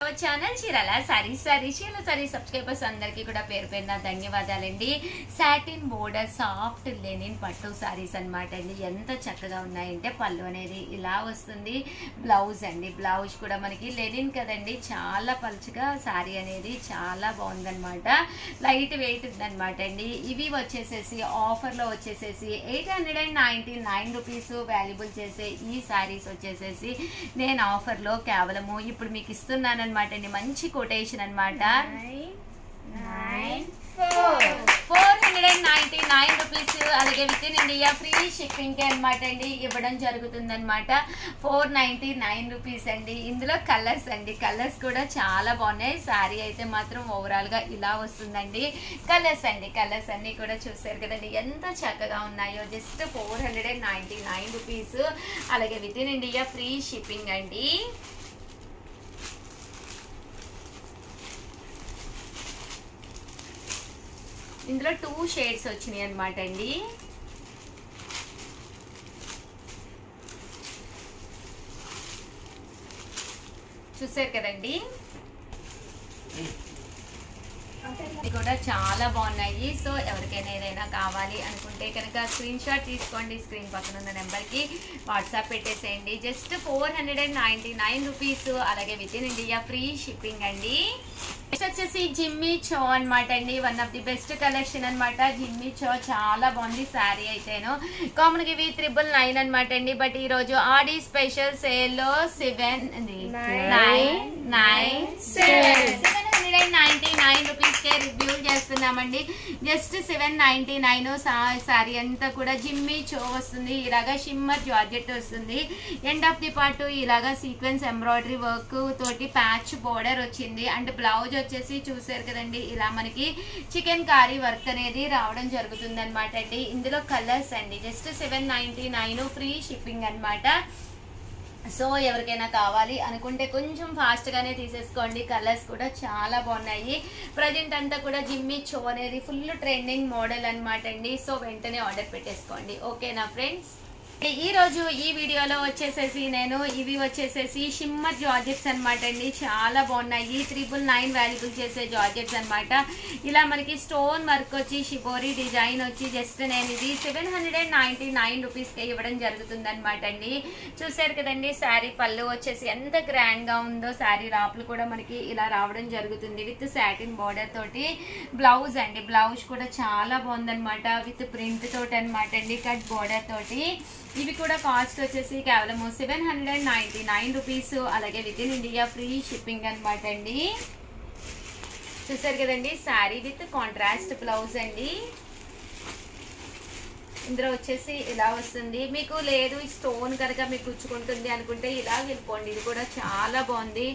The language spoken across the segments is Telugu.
Our channel Chirala saris subscribers అందరికీ కూడా పేరు పేరున ధన్యవాదాలండి. సాటిన్ బోర్డర్ సాఫ్ట్ లెనిన్ పట్టు సారీస్ అన్నమాట అండి. ఎంత చక్కగా ఉన్నాయంటే పళ్ళు అనేది ఇలా వస్తుంది. బ్లౌజ్ అండి, బ్లౌజ్ కూడా మనకి లెనిన్ కదండి, చాలా పలుచగా సారీ అనేది చాలా బాగుందన్నమాట. లైట్ వెయిట్ ఉందన్నమాట అండి. ఇవి వచ్చేసేసి ఆఫర్లో వచ్చేసేసి 899 రూపీస్ వాల్యుబుల్ చేసే ఈ సారీస్ వచ్చేసేసి నేను ఆఫర్లో కేవలము ఇప్పుడు మీకు ఇస్తున్నాను అనమాట అండి. మంచి కొటేషన్ అనమాట. 499 రూపీస్, అలాగే with in India free shipping అనమాట అండి ఇవ్వడం జరుగుతుంది అనమాట. 499 రూపీస్ అండి. ఇందులో కలర్స్ అండి, కలర్స్ కూడా చాలా బాగున్నాయి. శారీ అయితే మాత్రం ఓవరాల్ గా ఇలా వస్తుందండి. కలర్స్ అండి, కలర్స్ అన్ని కూడా చూసారు కదండి ఎంత చక్కగా ఉన్నాయో. జస్ట్ 499 రూపీస్, అలాగే with in India free shipping అండి. ఇందులో 2 షేడ్స్ వచ్చినాయి అనమాట అండి. చూసారు కదండి, ఇది కూడా చాలా బాగున్నాయి. సో ఎవరికైనా ఏదైనా కావాలి అనుకుంటే కనుక స్క్రీన్ షాట్ తీసుకోండి. స్క్రీన్ పక్కన ఉన్న నెంబర్కి వాట్సాప్ పెట్టేసేయండి. జస్ట్ 499 రూపీస్, అలాగే with in India free shipping అండి. నెక్స్ట్ వచ్చేసి జిమ్మీ చో అనమాట అండి. One of the best collection అనమాట. జిమ్మీ చో చాలా బాగుంది శారీ అయితేను. కామన్గా ఇవి 999 అనమాట అండి. బట్ ఈరోజు ఆడి స్పెషల్ సేల్లో 799 రూపీస్కే రివ్యూ చేస్తున్నామండి. జస్ట్ 799 శారీ అంతా కూడా జిమ్మీ చో వస్తుంది. ఇలాగా షిమ్మర్ జార్జెట్ వస్తుంది. ఎండ్ ఆఫ్ ది పార్ట్ ఇలాగా సీక్వెన్స్ ఎంబ్రాయిడరీ వర్క్ తోటి ప్యాచ్ బోర్డర్ వచ్చింది. అండ్ బ్లౌజ్ వచ్చేసి చూసారు కదండి, ఇలా మనకి చికెన్ కారీ వర్క్ అనేది రావడం జరుగుతుంది అనమాట అండి. ఇందులో కలర్స్ అండి. జస్ట్ 799 ఫ్రీ షిప్పింగ్ అనమాట. సో ఎవరికైనా కావాలి అనుకుంటే కొంచెం ఫాస్ట్గానే తీసేసుకోండి. కలర్స్ కూడా చాలా బాగున్నాయి. ప్రజెంట్ అంతా కూడా జిమ్మీ చో అనేది ఫుల్ ట్రెండింగ్ మోడల్ అనమాట అండి. సో వెంటనే ఆర్డర్ పెట్టేసుకోండి. ఓకేనా ఫ్రెండ్స్? ఈ రోజు ఈ వీడియోలో వచ్చేసేసి నేను ఇవి వచ్చేసేసి షిమ్మర్ జార్జెట్స్ అనమాట అండి. చాలా బాగున్నాయి. 999 వాల్యుబుల్ చేసే జార్జెట్స్ అనమాట. ఇలా మనకి స్టోన్ వర్క్ వచ్చి షిబోరీ డిజైన్ వచ్చి జస్ట్ నేను ఇది 799 రూపీస్కి ఇవ్వడం జరుగుతుంది అనమాట అండి. చూసారు కదండి, శారీ పళ్ళు వచ్చేసి ఎంత గ్రాండ్ గా ఉందో. శారీ రాపులు కూడా మనకి ఇలా రావడం జరుగుతుంది విత్ సాటిన్ బోర్డర్ తోటి. బ్లౌజ్ అండి, బ్లౌజ్ కూడా చాలా బాగుందనమాట విత్ ప్రింట్ తోటి అనమాట అండి, కట్ బోర్డర్ తోటి. ఇవి కూడా కాస్ట్ వచ్చేసి కేవలం 799 రూపీస్, అలాగే with in India free shipping అనమాట అండి. చూసారు కదండి, శారీ విత్ కాంట్రాస్ట్ బ్లౌజ్ అండి. ఇందులో వచ్చేసి ఇలా వస్తుంది. మీకు లేదు ఈ స్టోన్ కనుక మీకు గుచ్చుకుంటుంది అనుకుంటే ఇలా వెళ్ళిపోండి. ఇది కూడా చాలా బాగుంది.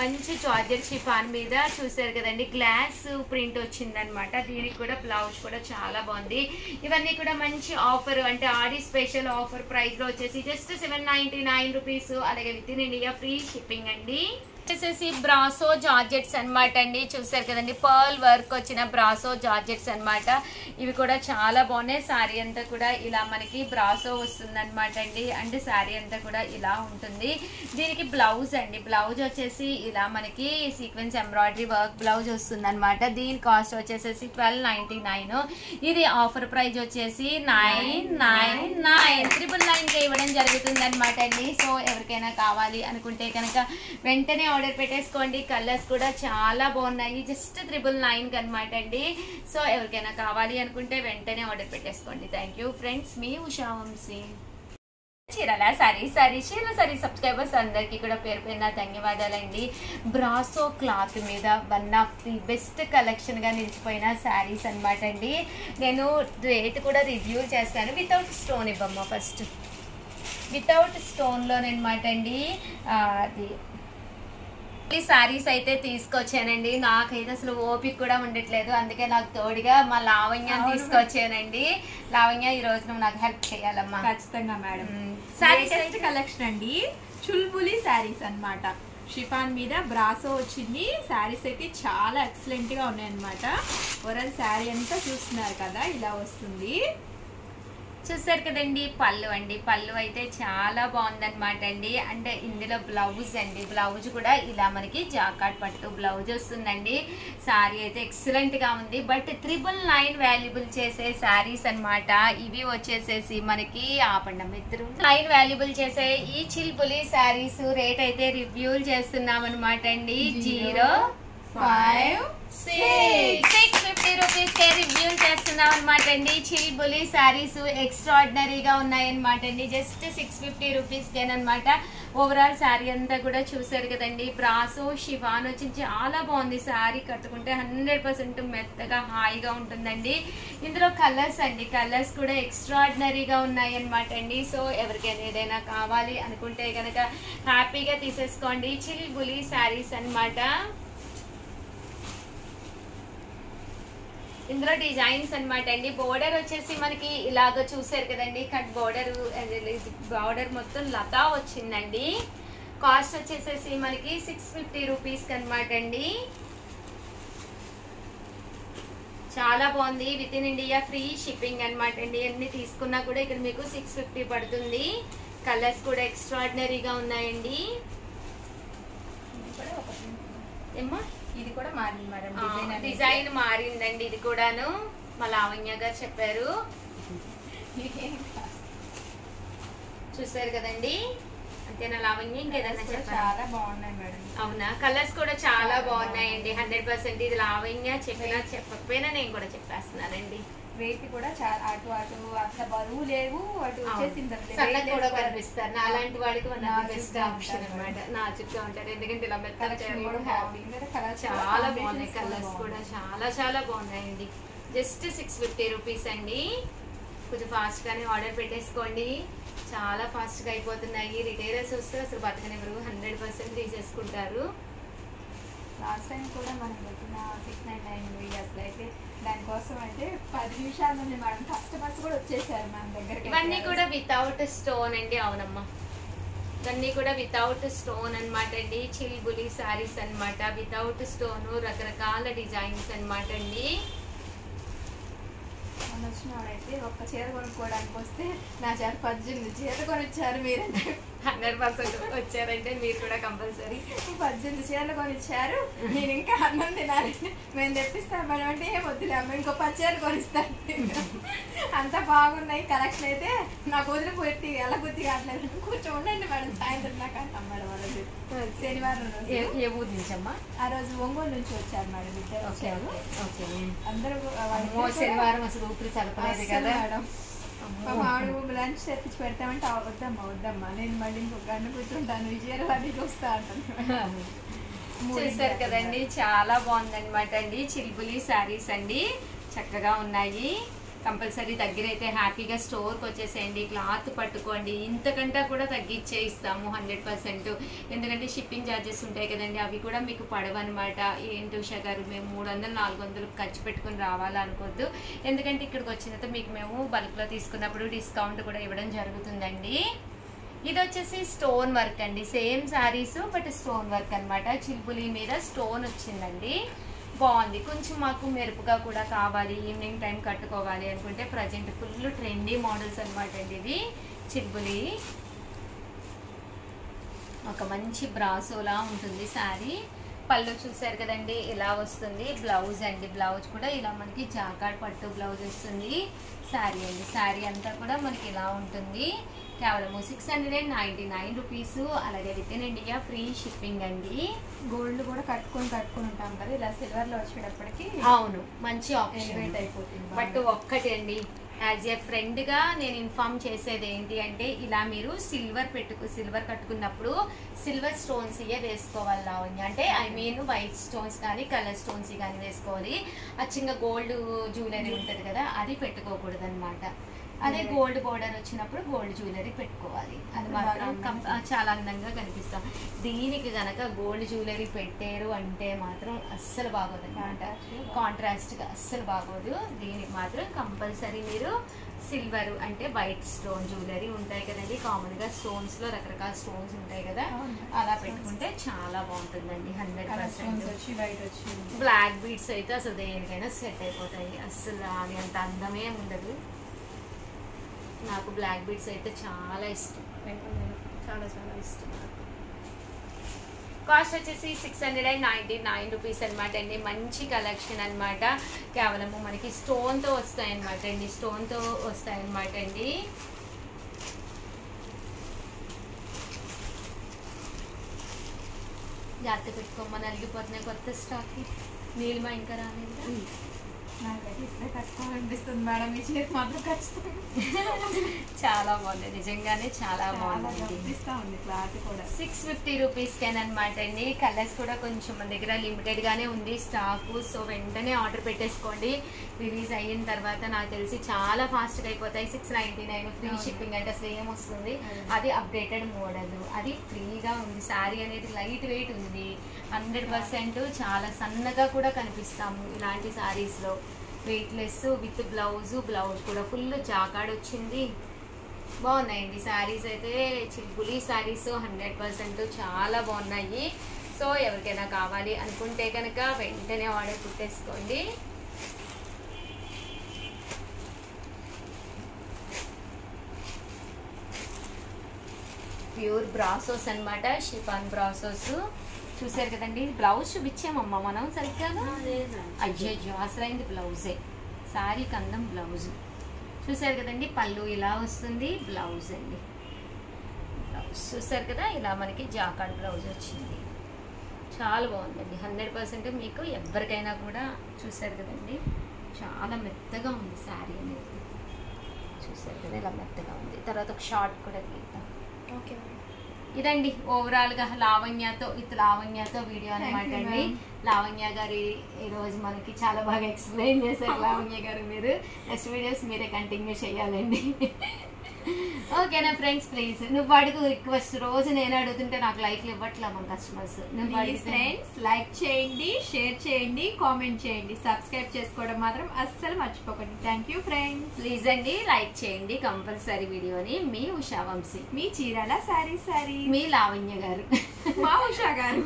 మంచి జార్జెట్ షిఫాన్ మీద చూసారు కదండి గ్లాస్ ప్రింట్ వచ్చిందనమాట. దీనికి కూడా బ్లౌజ్ కూడా చాలా బాగుంది. ఇవన్నీ కూడా మంచి ఆఫర్, అంటే ఆడి స్పెషల్ ఆఫర్ ప్రైస్ లో వచ్చేసి జస్ట్ 799 రూపీస్, అలాగే with in India free shipping అండి. వచ్చేసేసి బ్రాసో జార్జెట్స్ అనమాట అండి. చూసారు కదండి, పర్ల్ వర్క్ వచ్చిన బ్రాసో జార్జెట్స్ అనమాట. ఇవి కూడా చాలా బాగున్నాయి. శారీ అంతా కూడా ఇలా మనకి బ్రాసో వస్తుంది అనమాట అండి. అండ్ శారీ అంతా కూడా ఇలా ఉంటుంది. దీనికి బ్లౌజ్ అండి, బ్లౌజ్ వచ్చేసి ఇలా మనకి సీక్వెన్స్ ఎంబ్రాయిడరీ వర్క్ బ్లౌజ్ వస్తుంది అనమాట. దీని కాస్ట్ వచ్చేసేసి 1299. ఇది ఆఫర్ ప్రైస్ వచ్చేసి 999 ఇవ్వడం జరుగుతుంది అనమాట అండి. సో ఎవరికైనా కావాలి అనుకుంటే కనుక వెంటనే ఆర్డర్ పెట్టేసుకోండి. కలర్స్ కూడా చాలా బాగున్నాయి. జస్ట్ 999 అనమాట అండి. సో ఎవరికైనా కావాలి అనుకుంటే వెంటనే ఆర్డర్ పెట్టేసుకోండి. థ్యాంక్ యూ ఫ్రెండ్స్, మీ ఉషా వంశీ. చీరాల సారీ సబ్స్క్రైబర్స్ అందరికీ కూడా పేరు పేరున ధన్యవాదాలండి. బ్రాసో క్లాత్ మీద one of the best collection గా నిలిచిపోయిన శారీస్ అనమాట అండి. నేను రేట్ కూడా రివ్యూ చేస్తాను. వితౌట్ స్టోన్ ఇవ్వమ్మా, ఫస్ట్ వితౌట్ స్టోన్లోనమాట అండి. అది ఈ శారీస్ అయితే తీసుకొచ్చానండి. నాకైతే అసలు ఓపిక కూడా ఉండట్లేదు, అందుకే నాకు తోడుగా మా లావణ్యాన్ని తీసుకొచ్చానండి. లావణ్య, ఈ రోజు నువ్వు నాకు హెల్ప్ చేయాలమ్మా. ఖచ్చితంగా మేడం. శారీస్ కలెక్షన్ అండి, చుల్బులి శారీస్ అన్నమాట. షిఫాన్ మీద బ్రాసో వచ్చింది. శారీస్ అయితే చాలా ఎక్సలెంట్ గా ఉన్నాయి అన్నమాట. ఓవరాల్ శారీ అంతా చూస్తున్నారు కదా, ఇలా వస్తుంది. చూసారు కదండి పళ్ళు అండి, పళ్ళు అయితే చాలా బాగుందన్నమాట అండి. అంటే ఇందులో బ్లౌజ్ అండి, బ్లౌజ్ కూడా ఇలా మనకి జాకాట్ పట్టు బ్లౌజ్ వస్తుందండి. శారీ అయితే ఎక్సలెంట్ గా ఉంది. బట్ 999 వాల్యుబుల్ చేసే శారీస్ అన్నమాట ఇవి. వచ్చేసేసి మనకి ఆపండి మిత్రు 9 వాల్యుబుల్ చేసే ఈ చిల్బులి శారీస్ రేట్ అయితే రివ్యూలు చేస్తున్నాం అనమాట అండి. 650 రూపీస్ కే రివ్యూ చేస్తున్నాం అనమాట అండి. చిల్బులి శారీస్ ఎక్స్ట్రాడినరీగా ఉన్నాయన్నమాట అండి. జస్ట్ 650 రూపీస్ కేనమాట. ఓవరాల్ శారీ అంతా కూడా చూసారు కదండి. బ్రాసో షిఫాన్ వచ్చి చాలా బాగుంది. శారీ కట్టుకుంటే 100% మెత్తగా హాయిగా ఉంటుందండి. ఇందులో కలర్స్ అండి, కలర్స్ కూడా ఎక్స్ట్రాడినరీగా ఉన్నాయి అనమాట అండి. సో ఎవరికైనా ఏదైనా కావాలి అనుకుంటే కనుక హ్యాపీగా తీసేసుకోండి. చిల్బులి శారీస్ అన్నమాట. ఇందులో డిజైన్స్ అన్నమాట అండి. బోర్డర్ వచ్చేసి మనకి ఇలాగ చూసారు కదండి. కట్ బోర్డర్ మొత్తం లతా వచ్చిందండి. కాస్ట్ వచ్చేసేసి మనకి 650 రూపీస్ అనమాట అండి. చాలా బాగుంది. With in India free shipping అనమాట అండి. అన్ని తీసుకున్నా కూడా ఇక్కడ మీకు 650 పడుతుంది. కలర్స్ కూడా ఎక్స్ట్రాడినరీగా ఉన్నాయండి. ఏమ్మా ఇది కూడా మారింది మేడం, డిజైన్ మారిందండి. ఇది కూడాను మా లావణ్య గారు చెప్పారు. చూసారు కదండి. అంతేనా లావణ్య, ఇంకేదైనా చాలా బాగున్నాయి మేడం. అవునా, కలర్స్ కూడా చాలా బాగున్నాయండి. 100% ఇది లావణ్య చెప్పినా చెప్పకపోయినా నేను కూడా చెప్పేస్తున్నానండి. వెయిట్ కూడా చాలా అటు అట్లా బరువు లేవు, అటు సన్నగా కూడా కనిపిస్తారు. అలాంటి వాడికి బెస్ట్ ఆప్షన్ అనమాట. నాచుగా ఉంటారు, ఎందుకంటే ఇలా మెత్తగా చాలా బాగున్నాయి. కలర్స్ కూడా చాలా బాగున్నాయండి. జస్ట్ 650 రూపీస్ అండి. కొంచెం ఫాస్ట్ గానే ఆర్డర్ పెట్టేసుకోండి. చాలా ఫాస్ట్ గా అయిపోతున్నాయి. రిటైలర్స్ వస్తే అసలు బతకనివ్వరు, 100% తీసేసుకుంటారు. లాస్ట్ టైం కూడా మనం పెట్టిన 699 అసలు అయితే దానికోసం అయితే 10 నిమిషాల నుండి మేడం కస్టమర్స్ కూడా వచ్చేసారు మన దగ్గర. ఇవన్నీ కూడా వితౌట్ స్టోన్ అండి. అవునమ్మా, ఇవన్నీ కూడా వితౌట్ స్టోన్ అనమాట అండి. చిల్బులి శారీస్ అనమాట. వితౌట్ స్టోన్, రకరకాల డిజైన్స్ అనమాట అండి. మన వచ్చిన వాడైతే ఒక్క చీర కొనుక్కోవడానికి వస్తే నా చేత 18 చీరలు కొనిచ్చారు. మీరంటే 100% వచ్చారంటే మీరు కూడా కంపల్సరీ 18 చీరలు కొనిచ్చారు. నేను ఇంకా అన్నం తినాలి, మేము తెప్పిస్తాం మేడం అంటే ఏం వద్దులే అమ్మ ఇంకో 10 చీరలు కొనిస్తాను. అంత బాగున్నాయి కలెక్షన్ అయితే. నాకు వదిలిపోయి ఎలా గుర్తి కావట్లేదు. కొంచెం ఉండండి మేడం, సాయంత్రం నాకు అంటాం మేడం. వాళ్ళది శనివారం రోజు. ఏ ఊరు నుంచి అమ్మా? ఆ రోజు ఒంగోలు నుంచి వచ్చారు మేడం. ఇద్దరు వచ్చారు. అందరూ శనివారం అసలు ఊపిరి సరిపోలేదు కదా మేడం. మామిడి లంచ్ తెప్పించి పెడతామంటే వద్దమ్మా నేను మళ్ళీ ఇంకొక గంట కూర్చుంటాను, విజయవాడకి వస్తా అంటాను. చూసారు కదండి, చాలా బాగుందన్నమాట అండి. చిల్బులి శారీస్ అండి, చక్కగా ఉన్నాయి. కంపల్సరీ దగ్గర అయితే హ్యాపీగా స్టోర్కి వచ్చేసేయండి. క్లాత్ పట్టుకోండి. ఇంతకంటే కూడా తగ్గించే ఇస్తాము 100%. ఎందుకంటే షిప్పింగ్ ఛార్జెస్ ఉంటాయి కదండి, అవి కూడా మీకు పడవన్నమాట. ఏంటి ఉషా గారు మేము 300-400 ఖర్చు పెట్టుకుని రావాలనుకోవద్దు. ఎందుకంటే ఇక్కడికి వచ్చిన తర్వాత మీకు మేము బల్క్లో తీసుకున్నప్పుడు డిస్కౌంట్ కూడా ఇవ్వడం జరుగుతుందండి. ఇది వచ్చేసి స్టోన్ వర్క్ అండి. Same saris but stone work అనమాట. చిల్బులి మీద స్టోన్ వచ్చిందండి. బాగుంది. కొంచెం మాకు మెరుపుగా కూడా కావాలి, ఈవినింగ్ టైం కట్టుకోవాలి అనుకుంటే ప్రజెంట్ ఫుల్ ట్రెండీ మోడల్స్ అనమాట అండి. ఇవి చిల్బులి ఒక మంచి బ్రాసోలా ఉంటుంది శారీ. పళ్ళు చూసారు కదండి ఇలా వస్తుంది. బ్లౌజ్ అండి, బ్లౌజ్ కూడా ఇలా మనకి జాకాడ్ పట్టు బ్లౌజ్ వస్తుంది. శారీ అండి, శారీ అంతా కూడా మనకి ఇలా ఉంటుంది. కేవలము 699 రూపీస్. అలాగే with in India free shipping అండి. గోల్డ్ కూడా కట్టుకొని ఉంటాం కదా, ఇలా సిల్వర్ లో వచ్చేటప్పటికి అవును మంచి ఆప్షన్ అయిపోతుంది. బట్ ఒక్కటి అండి, యాజ్ ఏ ఫ్రెండ్ గా నేను ఇన్ఫార్మ్ చేసేది ఏంటి అంటే, ఇలా మీరు సిల్వర్ కట్టుకున్నప్పుడు సిల్వర్ స్టోన్స్ ఇవే వేసుకోవాలి లావణ్య. అంటే ఐ మీన్ వైట్ స్టోన్స్ కానీ కలర్ స్టోన్స్ కానీ వేసుకోవాలి. అచ్చంగా గోల్డ్ జ్యువెలరీ ఉంటుంది కదా, అది పెట్టుకోకూడదు అనమాట. అదే గోల్డ్ బోర్డర్ వచ్చినప్పుడు గోల్డ్ జ్యువెలరీ పెట్టుకోవాలి. అది మాత్రం చాలా అందంగా కనిపిస్తాం. దీనికి గనక గోల్డ్ జ్యువెలరీ పెట్టారు అంటే మాత్రం అస్సలు బాగోదు అనమాట. కాంట్రాస్ట్ గా అస్సలు బాగోదు. దీనికి మాత్రం కంపల్సరీ మీరు సిల్వర్ అంటే వైట్ స్టోన్ జ్యువెలరీ ఉంటాయి కదండి. కామన్ గా స్టోన్స్ లో రకరకాల స్టోన్స్ ఉంటాయి కదా, అలా పెట్టుకుంటే చాలా బాగుంటుందండి. 100%. బ్లాక్ బీడ్స్ అయితే అసలు దేనికైనా సెట్ అయిపోతాయి. అస్సలు అది అంత అందమే ఉండదు. నాకు బ్లాక్ బీడ్స్ అయితే చాలా ఇష్టం, చాలా చాలా ఇష్టం నాకు. కాస్ట్ వచ్చేసి 699 రూపీస్ అనమాట అండి. మంచి కలెక్షన్ అనమాట. కేవలము మనకి స్టోన్తో వస్తాయి అనమాట అండి, స్టోన్తో వస్తాయి అనమాట అండి. జాగ్రత్త పెట్టుకోమని అలిగిపోతున్నాయి కొత్త స్టాక్కి. నీలిమా ఇంకా రాలేదు. నాకైతే ఇప్పుడే కట్టుకోవాలనిపిస్తుంది మేడం, ఈ చీర మాత్రం ఖచ్చితంగా. చాలా బాగుంది, నిజంగానే చాలా బాగుంది. క్లాత్ కూడా 650 రూపీస్కేనమాట అండి. కలర్స్ కూడా కొంచెం మన దగ్గర లిమిటెడ్ గానే ఉంది స్టాక్. సో వెంటనే ఆర్డర్ పెట్టేసుకోండి. రిలీజ్ అయిన తర్వాత నాకు తెలిసి చాలా ఫాస్ట్ గా అయిపోతాయి. 699 ఫ్రీ షిప్పింగ్ అంటే సేమ్ వస్తుంది. అది అప్డేటెడ్ మోడల్, అది ఫ్రీగా ఉంది. శారీ అనేది లైట్ వెయిట్ ఉంది, 100% చాలా సన్నగా కూడా కనిపిస్తాము ఇలాంటి శారీస్ లో. వెయిట్లెస్ విత్ బ్లౌజ్ కూడా ఫుల్ జాకాడ్ వచ్చింది. బాగున్నాయండి శారీస్ అయితే. చిల్బులి శారీస్ 100% చాలా బాగున్నాయి. సో ఎవరికైనా కావాలి అనుకుంటే కనుక వెంటనే ఆర్డర్ పెట్టేసుకోండి. ప్యూర్ బ్రాసోస్ అనమాట, షిఫాన్ బ్రాసోస్. చూసారు కదండి, బ్లౌజ్ చూపించామమ్మా మనం సరిగ్గా. అయ్యో అసలైంది బ్లౌజే, శారీ కందం బ్లౌజ్. చూసారు కదండి, పళ్ళు ఇలా వస్తుంది, బ్లౌజ్ అండి. బ్లౌజ్ చూసారు కదా, ఇలా మనకి జాకాడ్ బ్లౌజ్ వచ్చింది. చాలా బాగుందండి, 100% మీకు ఎవరికైనా కూడా. చూసారు కదండి, చాలా మెత్తగా ఉంది శారీ అనేది. చూసారు కదా, ఇలా మెత్తగా ఉంది. తర్వాత ఒక షార్ట్ కూడా తీద్దాం. ఓకే, ఇదండి ఓవరాల్గా లావణ్యతో వీడియో అనమాట అండి. లావణ్య గారు ఈరోజు మనకి చాలా బాగా ఎక్స్ప్లెయిన్ చేశారు. లావణ్య గారు మీరు నెక్స్ట్ వీడియోస్ మీరే కంటిన్యూ చేయాలండి. ఓకేనా ఫ్రెండ్స్, ప్లీజ్ నువ్వు అడుగు రిక్వెస్ట్. రోజు నేను అడుగుతుంటే నాకు లైక్లు ఇవ్వట్లే మన కస్టమర్స్. ఫ్రెండ్స్ లైక్ చేయండి, షేర్ చేయండి, కామెంట్ చేయండి, సబ్స్క్రైబ్ చేసుకోవడం మాత్రం అస్సలు మర్చిపోకండి. Thank you friends. ప్లీజ్ అండి లైక్ చేయండి కంపల్సరీ వీడియోని. మీ ఉషా వంశీ, మీ చీరాల సారీ, మీ లావణ్య గారు, మా ఉషా గారు.